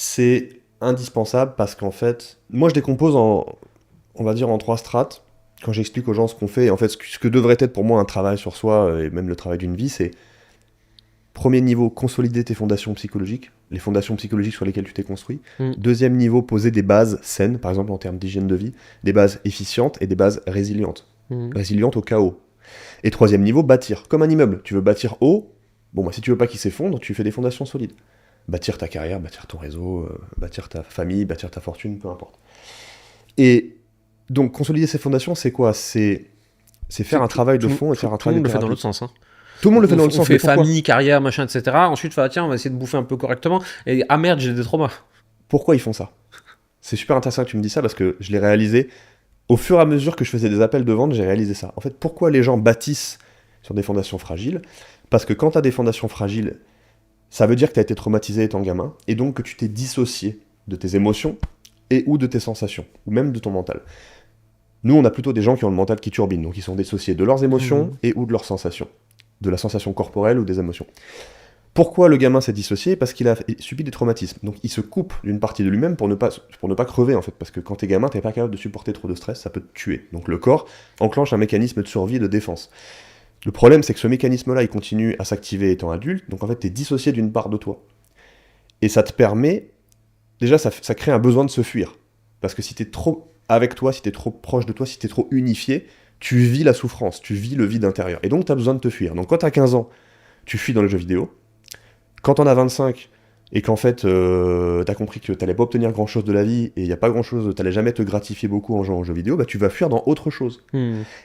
c'est indispensable parce qu'en fait, moi je décompose on va dire en 3 strates. Quand j'explique aux gens ce qu'on fait, en fait, ce que devrait être pour moi un travail sur soi, et même le travail d'une vie, c'est premier niveau, consolider tes fondations psychologiques, les fondations psychologiques sur lesquelles tu t'es construit. Deuxième niveau, poser des bases saines, par exemple en termes d'hygiène de vie, des bases efficientes et des bases résilientes. Résilientes au chaos. Et troisième niveau, bâtir. Comme un immeuble, tu veux bâtir haut, bon, bah, si tu veux pas qu'il s'effondre, tu fais des fondations solides. Bâtir ta carrière, bâtir ton réseau, bâtir ta famille, bâtir ta fortune, peu importe. Et donc, consolider ces fondations, c'est quoi ? C'est faire un travail de fond et faire un Tout le travail monde de le fait dans thérapie. l'autre sens. Hein. Tout le monde le fait dans l'autre On sens. fait Mais pourquoi ? famille, carrière, machin, etc. Ensuite, tiens, on va essayer de bouffer un peu correctement. Et ah merde, j'ai des traumas. Pourquoi ils font ça ? C'est super intéressant que tu me dis ça parce que je l'ai réalisé au fur et à mesure que je faisais des appels de vente, j'ai réalisé ça. En fait, pourquoi les gens bâtissent sur des fondations fragiles ? Parce que quand tu as des fondations fragiles, ça veut dire que tu as été traumatisé étant gamin et donc que tu t'es dissocié de tes émotions et ou de tes sensations, ou même de ton mental. Nous, on a plutôt des gens qui ont le mental qui turbine, donc ils sont dissociés de leurs émotions et ou de leurs sensations, de la sensation corporelle ou des émotions. Pourquoi le gamin s'est dissocié ? Parce qu'il a subi des traumatismes. Donc il se coupe d'une partie de lui-même pour ne pas crever, en fait. Parce que quand t'es gamin, t'es pas capable de supporter trop de stress, ça peut te tuer. Donc le corps enclenche un mécanisme de survie et de défense. Le problème, c'est que ce mécanisme-là, il continue à s'activer étant adulte, donc en fait, t'es dissocié d'une part de toi. Et ça te permet... Déjà, ça crée un besoin de se fuir. Parce que si t'es trop avec toi, si t'es trop proche de toi, si t'es trop unifié, tu vis la souffrance, tu vis le vide intérieur. Et donc t'as besoin de te fuir. Donc quand t'as 15 ans, tu fuis dans les jeux vidéo. Quand t'en as 25 et qu'en fait t'as compris que t'allais pas obtenir grand chose de la vie et il y a pas grand chose, t'allais jamais te gratifier beaucoup en jouant aux jeux vidéo, bah tu vas fuir dans autre chose.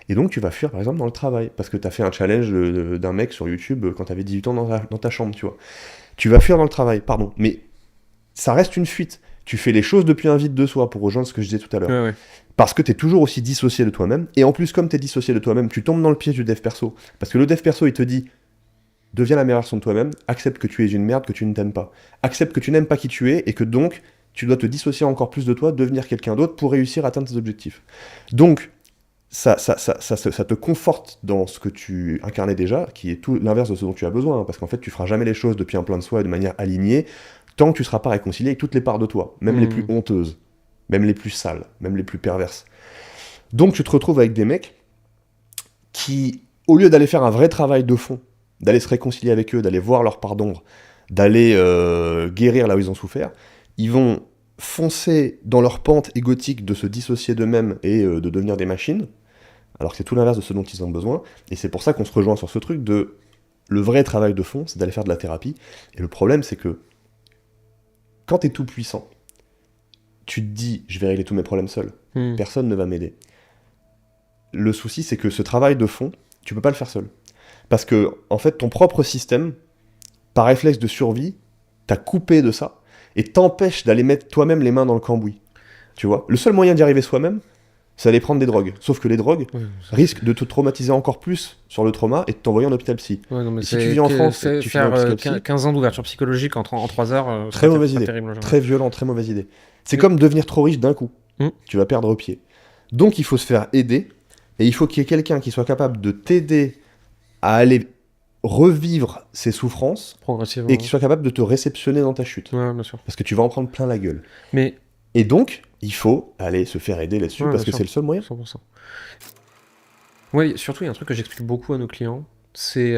Et donc tu vas fuir par exemple dans le travail parce que t'as fait un challenge d'un mec sur YouTube quand t'avais 18 ans dans ta chambre, tu vois. Tu vas fuir dans le travail, pardon, mais ça reste une fuite. Tu fais les choses depuis un vide de soi pour rejoindre ce que je disais tout à l'heure. Ouais. Parce que t'es toujours aussi dissocié de toi-même et en plus comme t'es dissocié de toi-même, tu tombes dans le piège du dev perso parce que le dev perso il te dit deviens la meilleure version de toi-même, accepte que tu es une merde, que tu ne t'aimes pas. Accepte que tu n'aimes pas qui tu es et que donc, tu dois te dissocier encore plus de toi, devenir quelqu'un d'autre pour réussir à atteindre tes objectifs. Donc, ça te conforte dans ce que tu incarnais déjà, qui est tout l'inverse de ce dont tu as besoin, hein, parce qu'en fait, tu feras jamais les choses depuis un plein de soi et de manière alignée, tant que tu ne seras pas réconcilié avec toutes les parts de toi, même les plus honteuses, même les plus sales, même les plus perverses. Donc, tu te retrouves avec des mecs qui, au lieu d'aller faire un vrai travail de fond, d'aller se réconcilier avec eux, d'aller voir leur part d'ombre, d'aller guérir là où ils ont souffert, ils vont foncer dans leur pente égotique de se dissocier d'eux-mêmes et de devenir des machines, alors que c'est tout l'inverse de ce dont ils ont besoin, et c'est pour ça qu'on se rejoint sur ce truc de... Le vrai travail de fond, c'est d'aller faire de la thérapie, et le problème c'est que quand t'es tout puissant, tu te dis, je vais régler tous mes problèmes seul, personne ne va m'aider. Le souci c'est que ce travail de fond, tu peux pas le faire seul. Parce que, en fait, ton propre système, par réflexe de survie, t'a coupé de ça et t'empêche d'aller mettre toi-même les mains dans le cambouis. Tu vois ? Le seul moyen d'y arriver soi-même, c'est d'aller prendre des drogues. Sauf que les drogues risquent de te traumatiser encore plus sur le trauma et de t'envoyer en hôpital psy. Ouais, non, mais et si tu vis en France, tu finis en psychiatrie... 15 ans d'ouverture psychologique en 3 heures, très mauvaise idée. Terrible, très violent, très mauvaise idée. C'est comme devenir trop riche d'un coup. Tu vas perdre pied. Donc il faut se faire aider et il faut qu'il y ait quelqu'un qui soit capable de t'aider à aller revivre ses souffrances progressivement, et qui soit capable de te réceptionner dans ta chute. Ouais, bien sûr. Parce que tu vas en prendre plein la gueule. Mais... Et donc, il faut aller se faire aider là-dessus parce que sûr. c'est le seul moyen. 100%. Oui, surtout, il y a un truc que j'explique beaucoup à nos clients, c'est